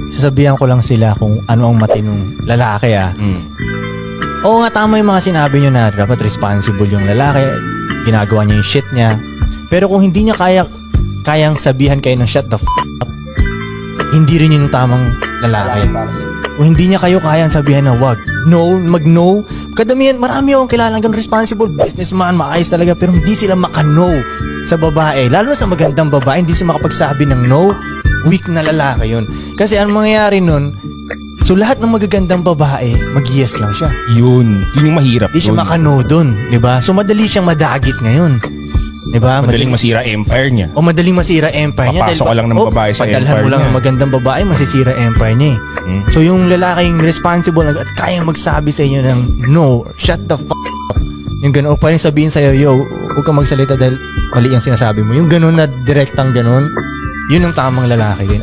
sasabihan ko lang sila kung ano ang matinong lalaki Oo nga, tama yung mga sinabi nyo na dapat responsible yung lalaki, ginagawa niya yung shit niya. Pero kung hindi niya kayang sabihan kayo ng shut the up, hindi rin yun yung tamang lalaki. Kung hindi niya kayo kayang sabihan na wag, mag-no. Kadamihan, marami akong kilala ng responsible businessman, maayos talaga, pero hindi sila maka-no sa babae. Lalo na sa magandang babae, hindi sila makapagsabi ng no. Weak na lalaki yun. Kasi ang mangyayari nun, so lahat ng magagandang babae, mag-yes lang siya. Yun yung mahirap. Hindi siya maka-no dun, di ba? So madali siyang madagit ngayon. Di ba? Madaling masira empire niya. O madaling masira empire niya. Papasok ka lang ng babae sa padalhan empire mo lang niya. ng magandang babae, masisira empire niya So yung lalaking responsible at kayang magsabi sa inyo ng no, shut the up. Yung gano'n, o pwedeng sabihin sa'yo, yo, huwag kang magsalita dahil mali yung sinasabi mo. Yung gano'n na direktang gano'n, yun ang tamang lalaki din.